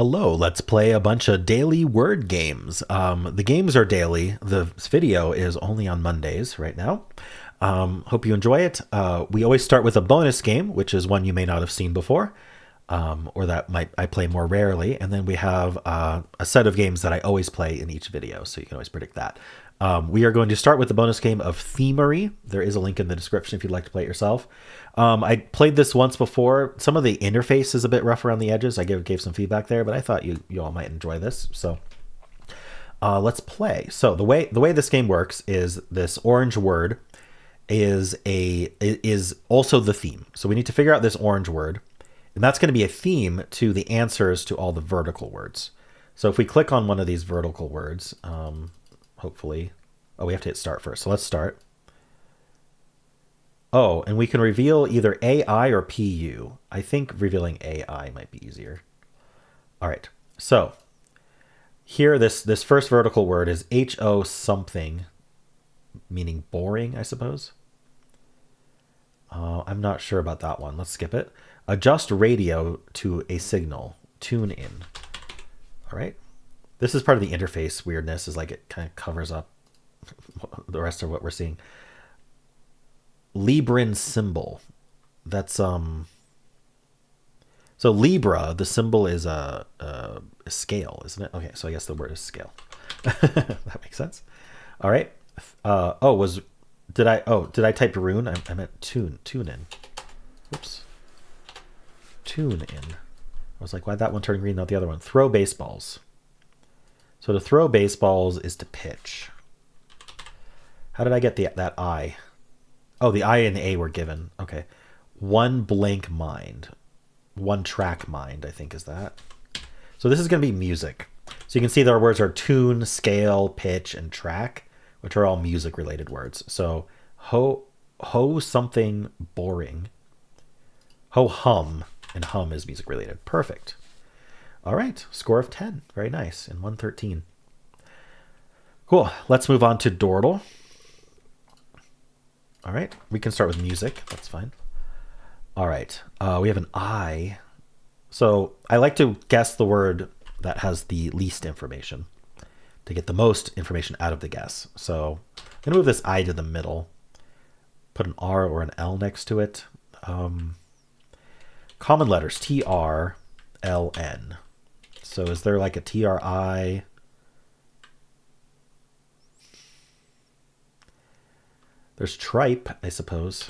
Hello, let's play a bunch of daily word games. The games are daily. The video is only on Mondays right now. Hope you enjoy it. We always start with a bonus game, which is one you may not have seen before, or that I play more rarely. And then we have a set of games that I always play in each video, so you can always predict that. We are going to start with the bonus game of Themery. There is a link in the description if you'd like to play it yourself. I played this once before. Some of the interface is a bit rough around the edges. I gave some feedback there, but I thought you all might enjoy this. So let's play. So the way this game works is this orange word is also the theme. So we need to figure out this orange word, and that's going to be a theme to the answers to all the vertical words. So if we click on one of these vertical words, hopefully, we have to hit start first. So let's start. Oh, and we can reveal either AI or PU. I think revealing AI might be easier. All right. So here, this first vertical word is HO something, meaning boring, I suppose. I'm not sure about that one. Let's skip it. Adjust radio to a signal. Tune in. All right. This is part of the interface weirdness, is like it kind of covers up the rest of what we're seeing. Libran symbol. That's so Libra, the symbol is a scale, isn't it? Okay, so I guess the word is scale. That makes sense. All right. Did I type rune? I meant tune in. Oops. Tune in. I was like, why'd that one turn green, not the other one? Throw baseballs. So to throw baseballs is to pitch. How did I get that I? Oh, the I and the A were given. Okay. One blank mind. One track mind, I think is that. So this is going to be music. So you can see that our words are tune, scale, pitch, and track, which are all music related words. So ho something boring. Ho hum, and hum is music related. Perfect. All right, score of 10. Very nice, and 113. Cool, let's move on to Dordle. All right, we can start with music. That's fine. All right, we have an I. So I like to guess the word that has the least information to get the most information out of the guess. So I'm going to move this I to the middle, put an R or an L next to it. Common letters, TR, LN. So is there like a TRI? There's tripe, I suppose.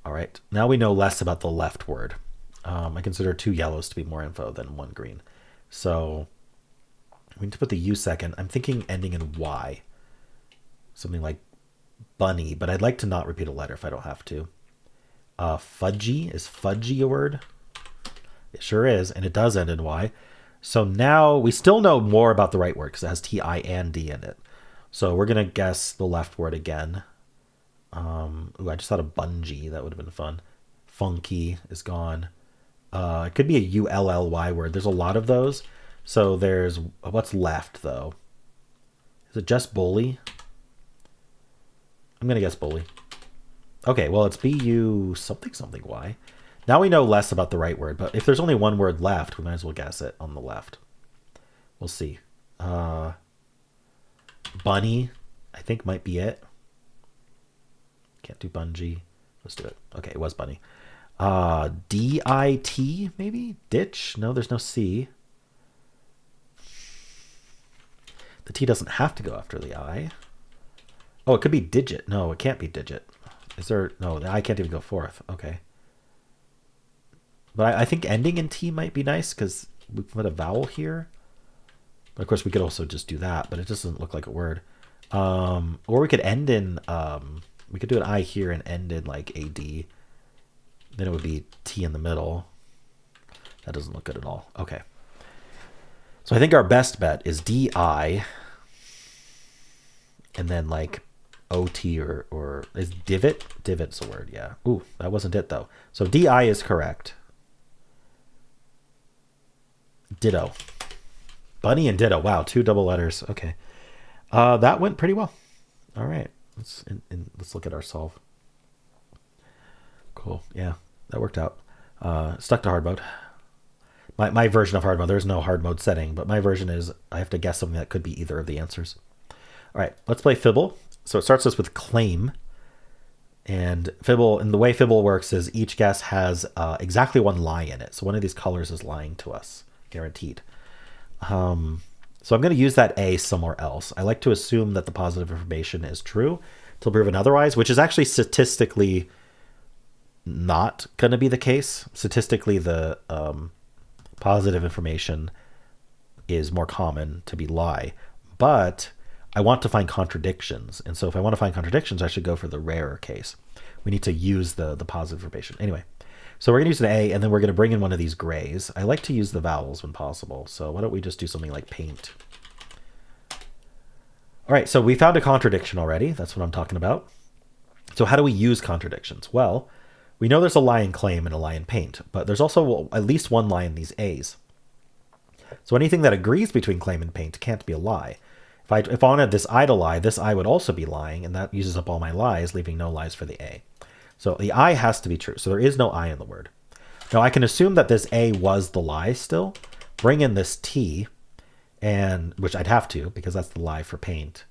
All right, now we know less about the left word. I consider 2 yellows to be more info than 1 green. So we need to put the U second. I'm thinking ending in Y. Something like bunny, but I'd like to not repeat a letter if I don't have to. Fudgy, is fudgy a word? It sure is, and it does end in Y. So now we still know more about the right word because it has T-I and D in it. So we're going to guess the left word again. I just thought of bungee. That would have been fun. Funky is gone. It could be a U-L-L-Y word. There's a lot of those. So there's, what's left though? Is it just bully? I'm going to guess bully. Okay, well, it's B-U something something Y. Now we know less about the right word, but if there's only one word left, we might as well guess it on the left. We'll see. Bunny, I think might be it. Can't do bungee. Let's do it. Okay, it was bunny. D-I-T, maybe? Ditch? No, there's no C. The T doesn't have to go after the I. Oh, it could be digit. No, it can't be digit. Is there? No, the I can't even go fourth. Okay. But I think ending in T might be nice because we put a vowel here. But of course, we could also just do that, but it doesn't look like a word. Or we could end in, we could do an I here and end in like AD. Then it would be T in the middle. That doesn't look good at all. Okay. So I think our best bet is DI. And then like OT or is divot? Divot's a word, yeah. Ooh, that wasn't it though. So DI is correct. Ditto. Bunny and ditto. Wow, 2 double letters. Okay. That went pretty well. All right. Let's look at our solve. Cool. Yeah, that worked out. Stuck to hard mode. My version of hard mode, there's no hard mode setting, but my version is I have to guess something that could be either of the answers. All right, let's play Fibble. So it starts us with claim. And Fibble, and the way Fibble works is each guess has exactly one lie in it. So one of these colors is lying to us, guaranteed. So I'm going to use that A somewhere else. I like to assume that the positive information is true till proven otherwise, which is actually statistically not going to be the case. Statistically, the positive information is more common to be lie. But I want to find contradictions. And so if I want to find contradictions, I should go for the rarer case. We need to use the positive information. Anyway, so we're going to use an A, and then we're going to bring in one of these grays. I like to use the vowels when possible. So why don't we just do something like paint? All right, so we found a contradiction already. That's what I'm talking about. So how do we use contradictions? Well, we know there's a lie in claim and a lie in paint, but there's also at least one lie in these A's. So anything that agrees between claim and paint can't be a lie. If I wanted this I to lie, this I would also be lying, and that uses up all my lies, leaving no lies for the A. So the I has to be true. So there is no I in the word. Now I can assume that this A was the lie still, bring in this T, and which I'd have to because that's the lie for paint.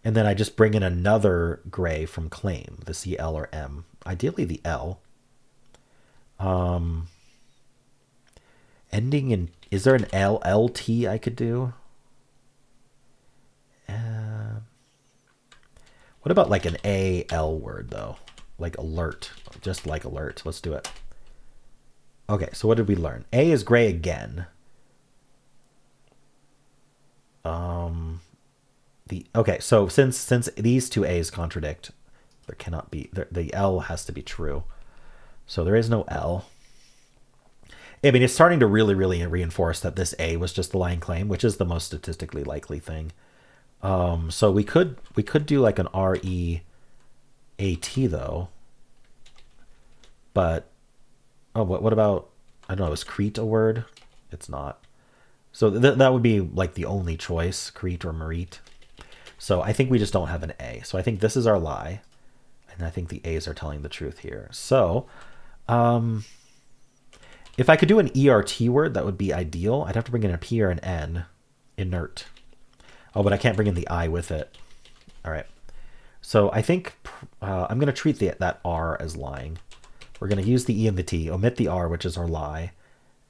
And then I just bring in another gray from claim, the C, L, or M. Ideally the L. Ending in, is there an L, L, T I could do? What about like an A, L word though? Like alert, just like alert. Let's do it. Okay, so what did we learn? A is gray again. Okay, so since these two A's contradict, there cannot be, the L has to be true. So there is no L. I mean, it's starting to really reinforce that this A was just the lying claim, which is the most statistically likely thing. So we could do like an REAT though. But what about, I don't know, is Crete a word? It's not. So that would be like the only choice, Crete or Marit. So I think we just don't have an A. So I think this is our lie. And I think the A's are telling the truth here. So if I could do an ERT word, that would be ideal. I'd have to bring in a P or an N, inert. Oh, but I can't bring in the I with it. All right. So I think I'm going to treat that R as lying. We're going to use the E and the T, omit the R, which is our lie.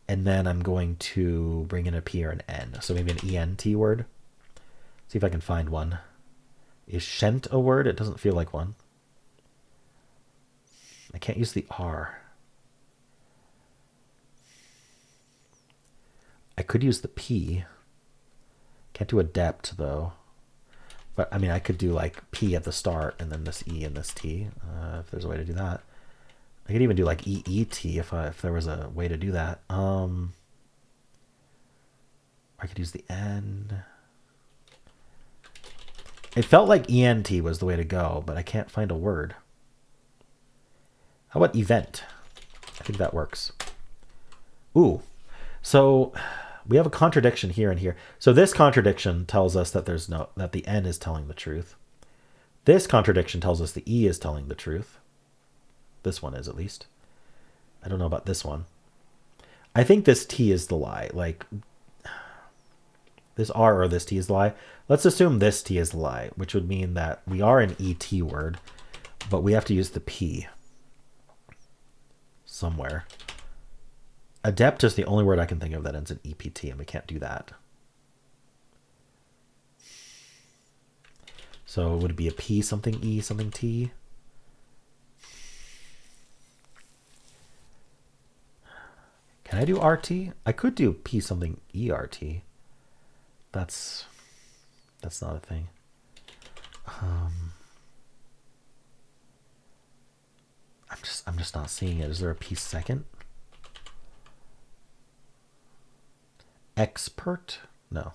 And then I'm going to bring in a P or an N. So maybe an ENT word. See if I can find one. Is shent a word? It doesn't feel like one. I can't use the R. I could use the P. Can't do adept though. But I mean, I could do like P at the start and then this E and this T, if there's a way to do that. I could even do like EET if there was a way to do that. I could use the N. It felt like ENT was the way to go, but I can't find a word. How about event? I think that works. Ooh, so we have a contradiction here and here. So this contradiction tells us that that the N is telling the truth. This contradiction tells us the E is telling the truth. This one is, at least. I don't know about this one. I think this T is the lie. Like this R or this T is the lie. Let's assume this T is the lie, which would mean that we are an ET word, but we have to use the P somewhere. Adept is the only word I can think of that ends in EPT, and we can't do that. So would it be a P something E something T? Can I do RT? I could do P something ERT. That's not a thing. I'm just not seeing it. Is there a P second? Expert? No.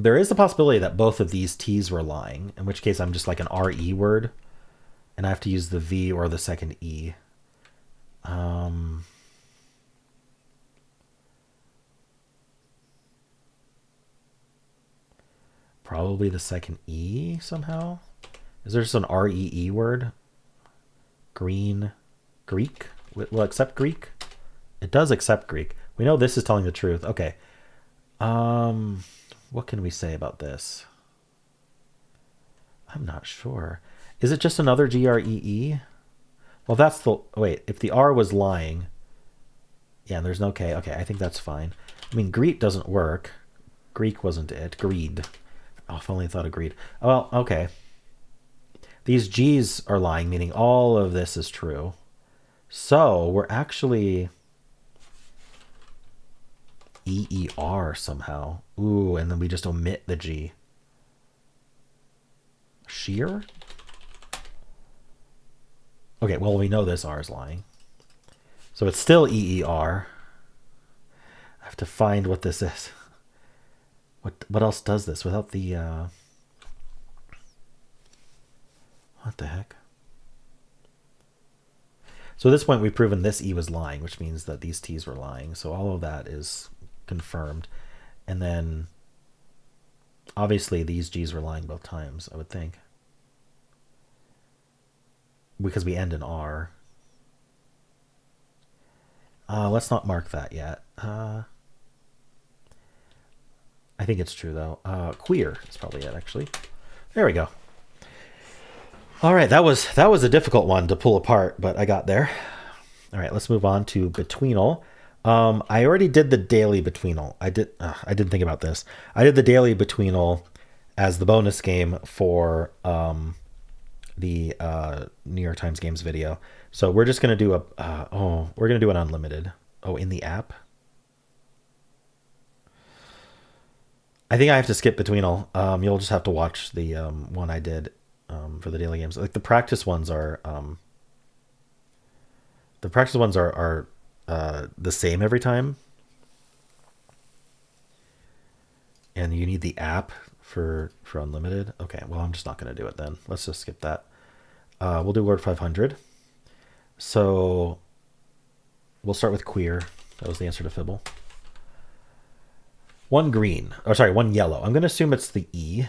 There is the possibility that both of these T's were lying, in which case I'm just like an RE word, and I have to use the V or the second E. Probably the second E somehow. Is there just an REE word? Green. Greek? Will accept Greek? It does accept Greek. We know this is telling the truth. Okay. What can we say about this? I'm not sure. Is it just another GREE? Well, that's the... Wait, if the R was lying... Yeah, and there's no K. Okay, I think that's fine. I mean, Greek doesn't work. Greek wasn't it. Greed. Oh, if only I thought of greed. Well, okay. These G's are lying, meaning all of this is true. So we're actually EER somehow. Ooh, and then we just omit the G. Sheer? Okay, well, we know this R is lying. So it's still EER. I have to find what this is. What else does this without the... What the heck? So at this point, we've proven this E was lying, which means that these T's were lying. So all of that is confirmed. And then, obviously, these G's were lying both times, I would think. Because we end in R. Let's not mark that yet. I think it's true, though. Queer is probably it, actually. There we go. All right, that was a difficult one to pull apart, but I got there. All right, let's move on to Betweenle. I already did the daily Betweenle. I didn't think about this. I did the daily Betweenle as the bonus game for the New York Times Games video. So we're just gonna do we're gonna do an unlimited. Oh, in the app. I think I have to skip Betweenle. You'll just have to watch the one I did for the daily games. Like the practice ones are the same every time, and you need the app for unlimited. Okay, well, I'm just not going to do it then. Let's just skip that. We'll do word 500. So we'll start with queer. That was the answer to Fibble. One yellow. I'm going to assume it's the E,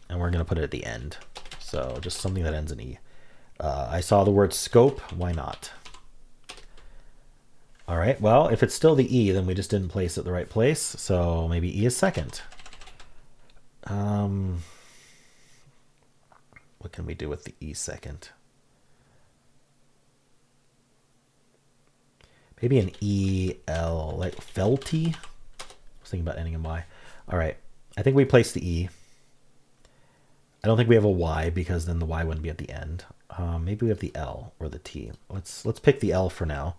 and we're going to put it at the end. So just something that ends in E. I saw the word scope. Why not? All right. Well, if it's still the E, then we just didn't place it the right place. So maybe E is second. What can we do with the E second? Maybe an E-L, like felty? I was thinking about ending in Y. All right. I think we placed the E. I don't think we have a Y because then the Y wouldn't be at the end. Maybe we have the L or the T. Let's pick the L for now.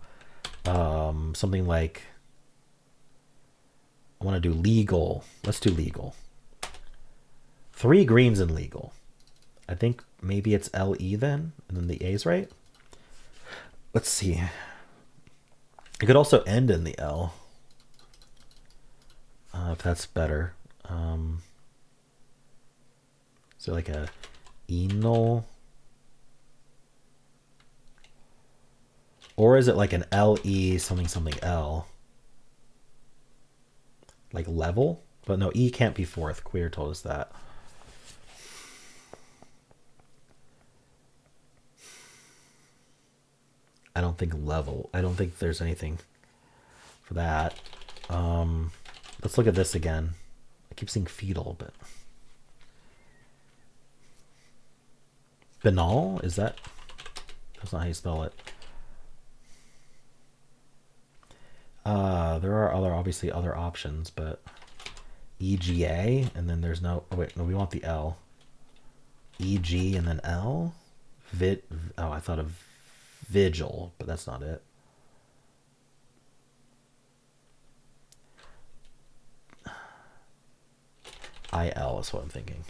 Something like, I want to do legal. Let's do legal. 3 greens in legal. I think maybe it's LE then, and then the A's right. Let's see. It could also end in the L. If that's better. So like a enol. Or is it like an LE something something L? Like level? But no, E can't be fourth. Queer told us that. I don't think level. I don't think there's anything for that. Let's look at this again. I keep seeing fetal, but banal? Is that? That's not how you spell it. There are obviously other options, but EGA, and then there's no, oh wait, no, we want the L. EG and then L? Oh, I thought of vigil, but that's not it. IL is what I'm thinking.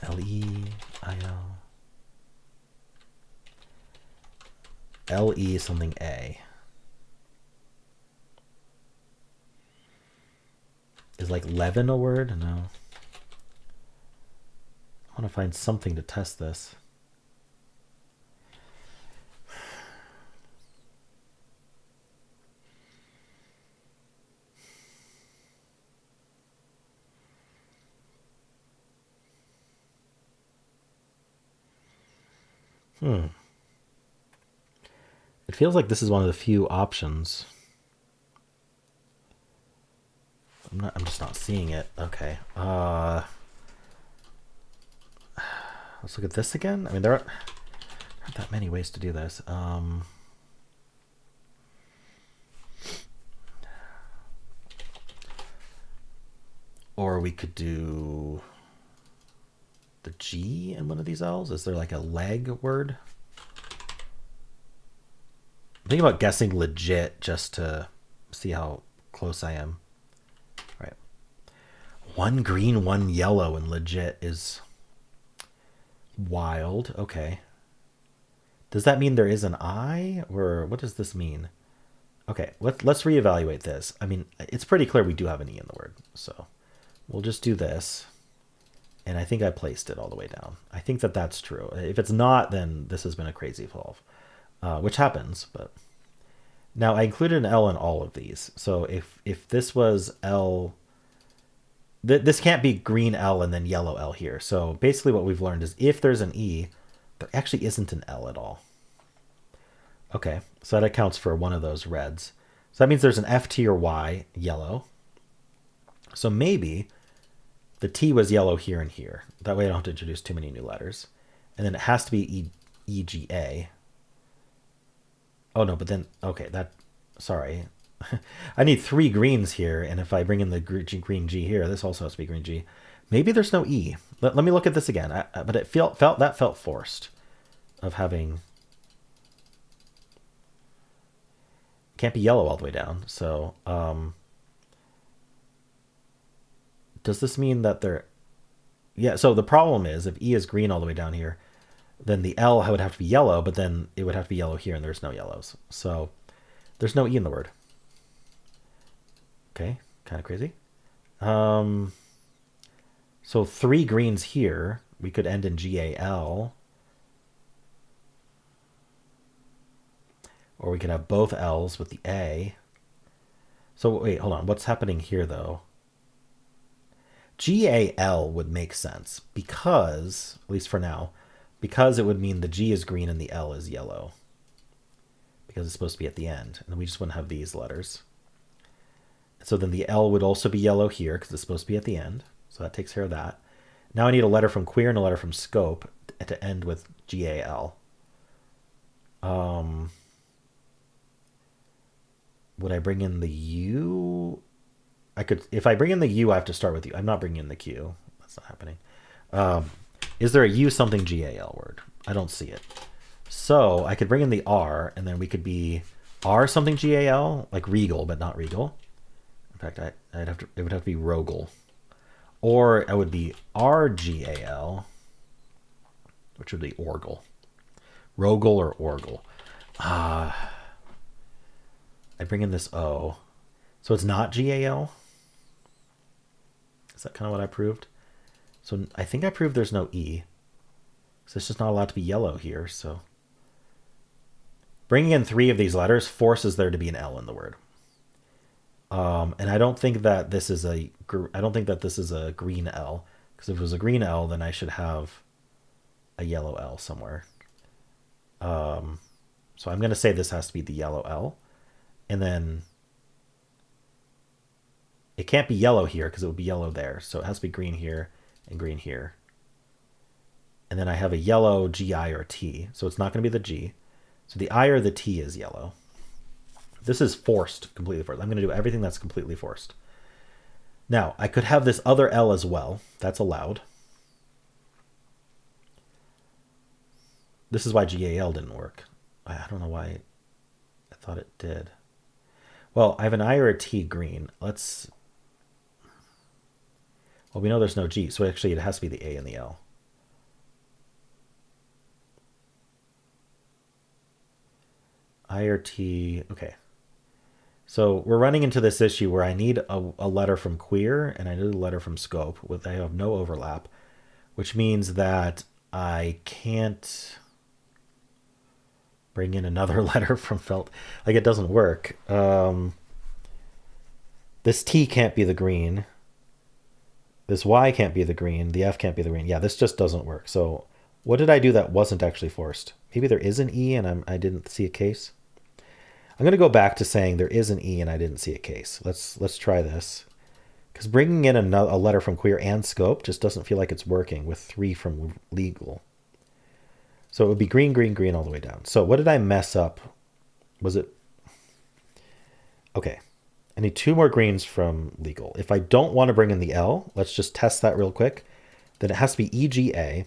LE-IL. LE something A. Is like Levin a word? No. I want to find something to test this. It feels like this is one of the few options. I'm just not seeing it. Okay. Let's look at this again. I mean, there aren't that many ways to do this. Or we could do the G in one of these L's. Is there like a leg word? I'm thinking about guessing legit just to see how close I am. All right. One green, one yellow, and legit is wild. Okay. Does that mean there is an I? Or what does this mean? Okay, let's reevaluate this. I mean, it's pretty clear we do have an E in the word. So we'll just do this. And I think I placed it all the way down. I think that that's true. If it's not, then this has been a crazy solve, which happens. But now I included an L in all of these. So if this was L, this can't be green L and then yellow L here. So basically what we've learned is if there's an E, there actually isn't an L at all. Okay, so that accounts for one of those reds. So that means there's an F, T, or Y, yellow. So maybe the T was yellow here and here. That way I don't have to introduce too many new letters. And then it has to be E, G, A. Oh no, but then, okay, sorry. I need 3 greens here, and if I bring in the green G here, this also has to be green G. Maybe there's no E. Let me look at this again. But it felt forced of having... Can't be yellow all the way down. So does this mean that they're... Yeah, so the problem is if E is green all the way down here, then the L would have to be yellow, but then it would have to be yellow here, and there's no yellows. So there's no E in the word. Okay, kind of crazy. So 3 greens here. We could end in G-A-L. Or we could have both L's with the A. So wait, hold on. What's happening here, though? G-A-L would make sense because, at least for now, because it would mean the G is green and the L is yellow. Because it's supposed to be at the end. And we just wouldn't have these letters. So then the L would also be yellow here because it's supposed to be at the end. So that takes care of that. Now I need a letter from queer and a letter from scope to end with G-A-L. Would I bring in the U? I could, if I bring in the U, I have to start with U. I'm not bringing in the Q. That's not happening. Is there a U something G-A-L word? I don't see it. So I could bring in the R, and then we could be R something G-A-L, like regal, but not regal. In fact, it would have to be rogal. Or it would be R-G-A-L, which would be orgle. Rogal or orgle. I bring in this O. So it's not G-A-L? Is that kind of what I proved? So I think I proved there's no E. So it's just not allowed to be yellow here. So bringing in 3 of these letters forces there to be an L in the word. And I don't think that this is a green L, because if it was a green L, then I should have a yellow L somewhere. So I'm going to say this has to be the yellow L, and then it can't be yellow here because it would be yellow there. So it has to be green here and green here. And then I have a yellow G, I, or T. So it's not going to be the G. So the I or the T is yellow. This is forced, completely forced. I'm going to do everything that's completely forced. Now, I could have this other L as well. That's allowed. This is why GAL didn't work. I don't know why I thought it did. Well, I have an I or a T green. Let's... Well, we know there's no G, so actually it has to be the A and the L. I or T, okay. So we're running into this issue where I need a letter from queer and I need a letter from scope. I have no overlap, which means that I can't bring in another letter from felt. Like, it doesn't work. This T can't be the green. This Y can't be the green. The F can't be the green. Yeah, this just doesn't work. So What did I do that wasn't actually forced? Maybe there is an E and I didn't see a case. I'm going to go back to saying there is an E and I didn't see a case. Let's try this. Because bringing in a letter from queer and scope just doesn't feel like it's working with 3 from legal. So it would be green, green, green all the way down. So what did I mess up? Was it... Okay. I need 2 more greens from legal. If I don't want to bring in the L, let's just test that real quick. Then it has to be EGA.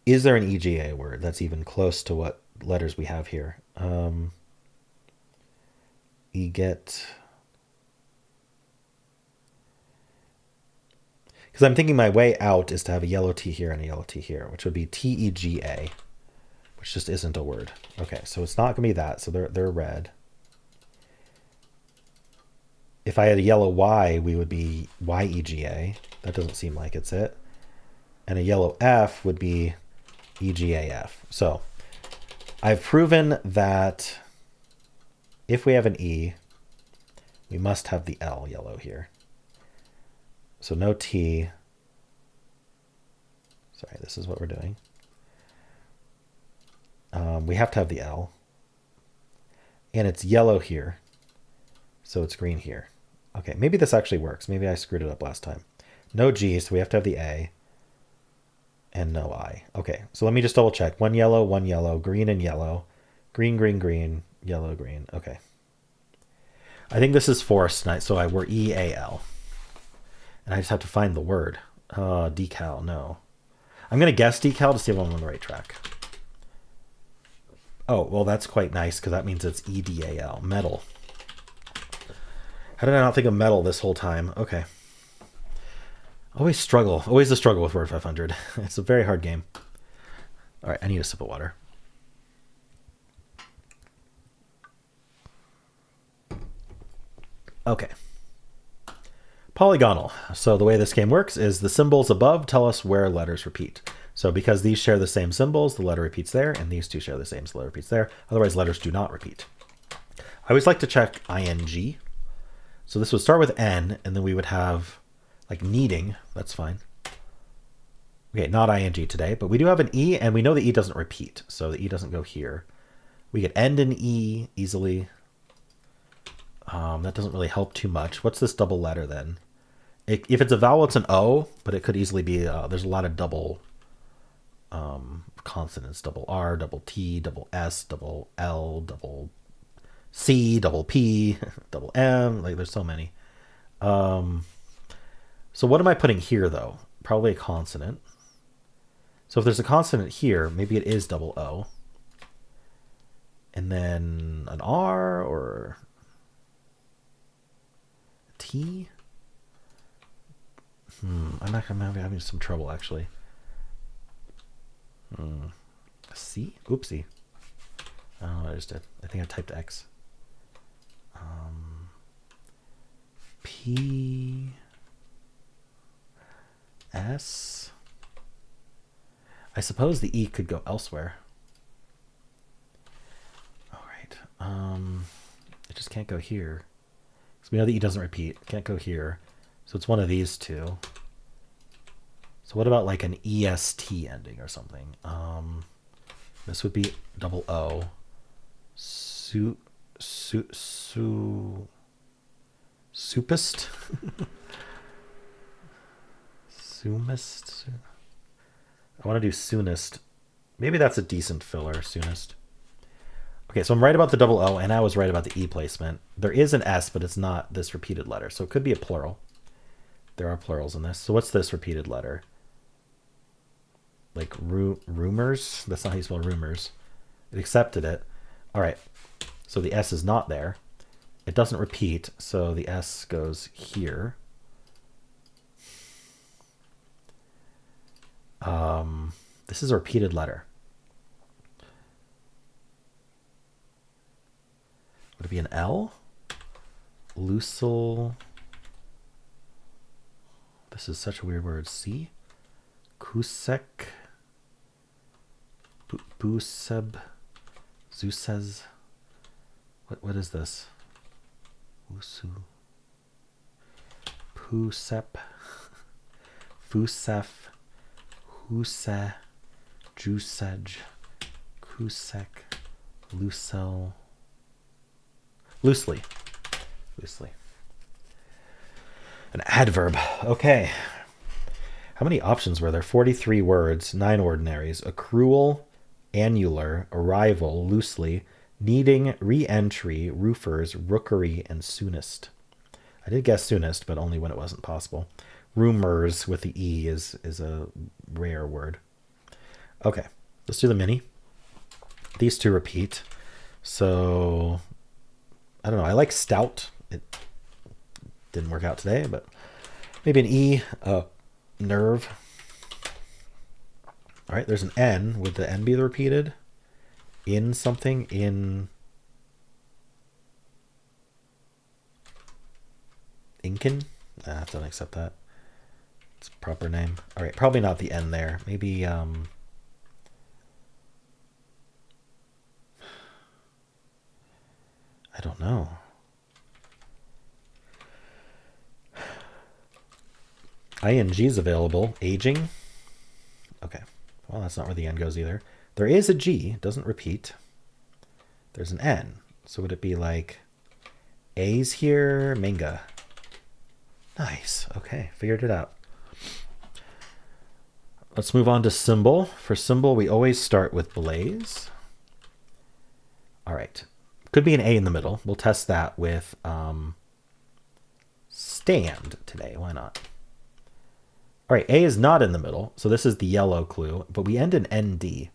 Is there an EGA word that's even close to what letters we have here? Eget... Because I'm thinking my way out is to have a yellow T here and a yellow T here, which would be TEGA, which just isn't a word. Okay, so it's not going to be that, so they're red. If I had a yellow Y, we would be YEGA. That doesn't seem like it's it. And a yellow F would be EGAF. So I've proven that if we have an E, we must have the L yellow here. So no T. Sorry, this is what we're doing. We have to have the L. And it's yellow here. So it's green here. Okay, maybe this actually works. Maybe I screwed it up last time. No G, so we have to have the A. And no I. Okay, so let me just double check. One yellow, green and yellow. Green, green, green, yellow, green. Okay. I think this is forced, so we're EAL. And I just have to find the word. Decal, no. I'm going to guess decal to see if I'm on the right track. Oh, well, that's quite nice because that means it's EDAL, metal. How did I not think of metal this whole time? Okay. Always the struggle with Word 500. It's a very hard game. All right, I need a sip of water. Okay. Polygonle. So the way this game works is the symbols above tell us where letters repeat. So because these share the same symbols, the letter repeats there, and these two share the same, so the letter repeats there. Otherwise, letters do not repeat. I always like to check ing. So this would start with N, and then we would have like kneading. That's fine. Okay, not ing today, but we do have an E, and we know the E doesn't repeat, so the E doesn't go here. We could end in E easily. That doesn't really help too much. What's this double letter then? If it's a vowel, it's an O, but it could easily be, there's a lot of double consonants, double R, double T, double S, double L, double C, double P, double M, like there's so many. So what am I putting here though? Probably a consonant. So if there's a consonant here, maybe it is double O. And then an R or a T. I'm having some trouble actually. C? Oopsie. I don't know what I just did. I think I typed X. P. S. I suppose the E could go elsewhere. All right. It just can't go here. So we know the E doesn't repeat. It can't go here. So it's one of these two. So what about like an EST ending or something? This would be double O. Soupist? Soonest? I want to do soonest. Maybe that's a decent filler, soonest. Okay, so I'm right about the double O, and I was right about the E placement. There is an S, but it's not this repeated letter, so it could be a plural. There are plurals in this. So what's this repeated letter? Like rumors? That's not how you spell rumors. It accepted it. All right, so the S is not there. It doesn't repeat, so the S goes here. This is a repeated letter. Would it be an L? Lucil. This is such a weird word. C? Kusek. Buseb. Zusez. What is this? Usu. Pusep. Fusef. Huse, Jusej, Kusek, Lucel. Loosely. Loosely. An adverb. Okay. How many options were there? 43 words, 9 ordinaries. Accrual, annular, arrival, loosely, needing, re-entry, roofers, rookery, and soonest. I did guess soonest, but only when it wasn't possible. Rumors with the E is a rare word. Okay, let's do the mini. These two repeat. So, I don't know. I like stout. It didn't work out today, but maybe an E, nerve. All right, there's an N. Would the N be repeated? In something? In Incan? Nah, don't accept that. It's a proper name. All right, probably not the N there. Maybe I don't know. ING's available. Aging. Okay. Well, that's not where the N goes either. There is a G. It doesn't repeat. There's an N. So would it be like A's here? Manga. Nice. Okay. Figured it out. Let's move on to Symble. For Symble, we always start with blaze. All right. Could be an A in the middle. We'll test that with stand today. Why not? All right, A is not in the middle, so this is the yellow clue, but we end in ND.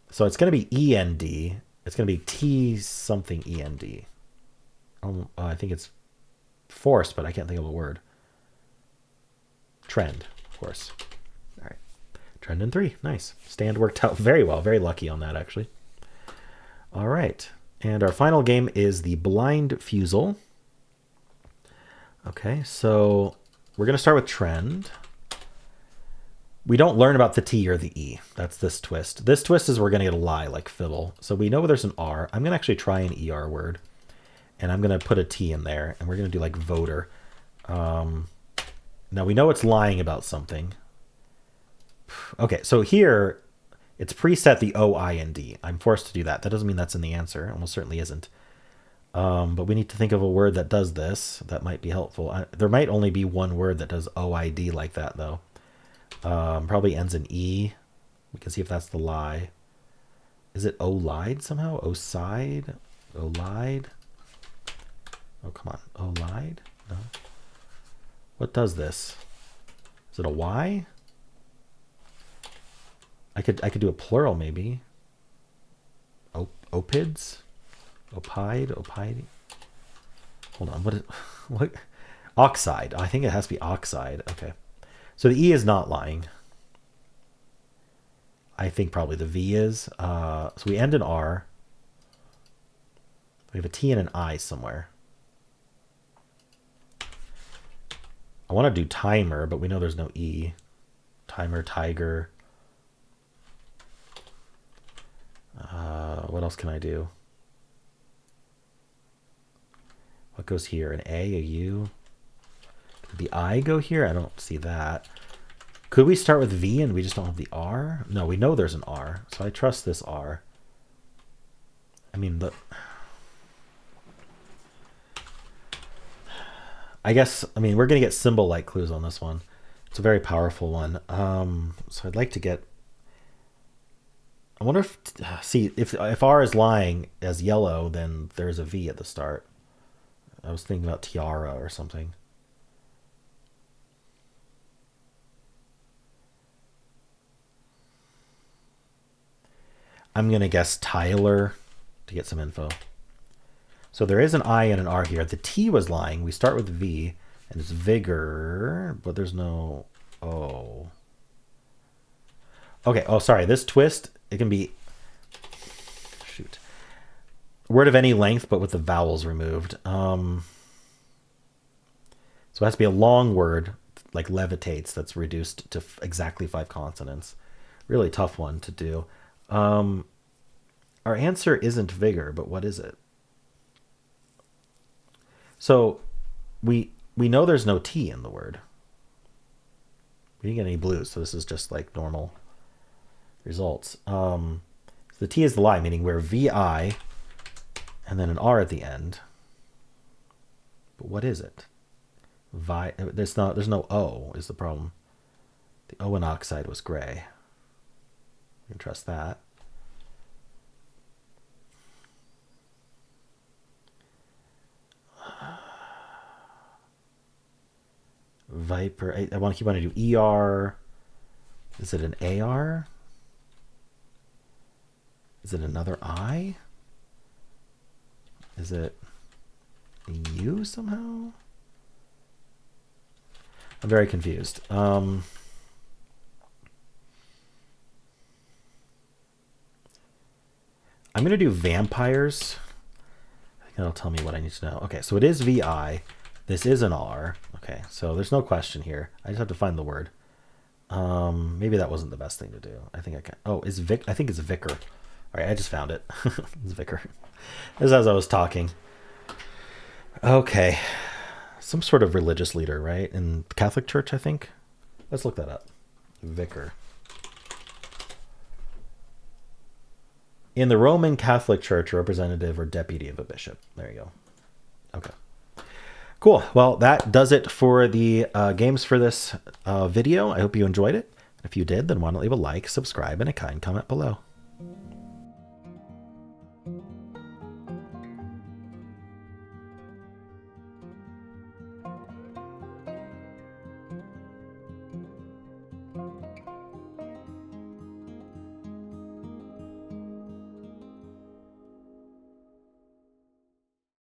So it's going to be END. It's going to be T something END. I think it's force, but I can't think of a word. Trend, of course. All right, trend in 3. Nice. Stand worked out very well. Very lucky on that, actually. All right, and our final game is the blind fusel. Okay, so we're going to start with trend. We don't learn about the T or the E. That's this twist. This twist is we're going to get a lie like Fibble. So we know there's an R. I'm going to actually try an ER word. And I'm going to put a T in there. And we're going to do like voter. Now we know it's lying about something. Okay, so here it's preset the O-I-N-D. I'm forced to do that. That doesn't mean that's in the answer. Almost certainly isn't. But we need to think of a word that does this. That might be helpful. There might only be one word that does O-I-D like that, though. Probably ends in E. We can see if that's the lie. Is it O-lied somehow? O-side? O-lied? Oh, come on. O-lied? No. What does this? Is it a Y? I could do a plural maybe. Opids? Opide? Opide? Hold on. What? Oxide. I think it has to be oxide. Okay. So the E is not lying. I think probably the V is. So we end in R. We have a T and an I somewhere. I want to do timer, but we know there's no E. Timer, tiger. What else can I do? What goes here? An A, a U? Could the I go here? I don't see that. Could we start with V and we just don't have the R? No, we know there's an R, so I trust this R. I mean, I guess, we're going to get symbol-like clues on this one. It's a very powerful one. So I'd like to get... I wonder if... See, if R is lying as yellow, then there's a V at the start. I was thinking about tiara or something. I'm going to guess Tyler to get some info. So there is an I and an R here. The T was lying. We start with V, and it's vigor, but there's no O. Okay, oh, sorry. This twist, it can be... Shoot. Word of any length, but with the vowels removed. So it has to be a long word, like levitates, that's reduced to exactly 5 consonants. Really tough one to do. Our answer isn't vigor, but what is it? So we know there's no T in the word. We didn't get any blues, so this is just like normal results. So the T is the lie, meaning we're VI and then an R at the end. But what is it? There's no O is the problem. The O in oxide was gray. You can trust that. Viper. I want to keep on to do ER. Is it an AR? Is it another I? Is it a U somehow? I'm very confused. I'm going to do vampires. I think that'll tell me what I need to know. Okay, so it is VI. This is an R. Okay, so there's no question here. I just have to find the word. Maybe that wasn't the best thing to do. I think I can. Oh, is Vic? I think it's Vicar. All right, I just found it. It's Vicar. This is as I was talking. Okay, some sort of religious leader, right? In the Catholic Church, I think. Let's look that up. Vicar. In the Roman Catholic Church, a representative or deputy of a bishop. There you go. Okay. Cool. Well, that does it for the games for this video. I hope you enjoyed it. If you did, then why not leave a like, subscribe, and a kind comment below.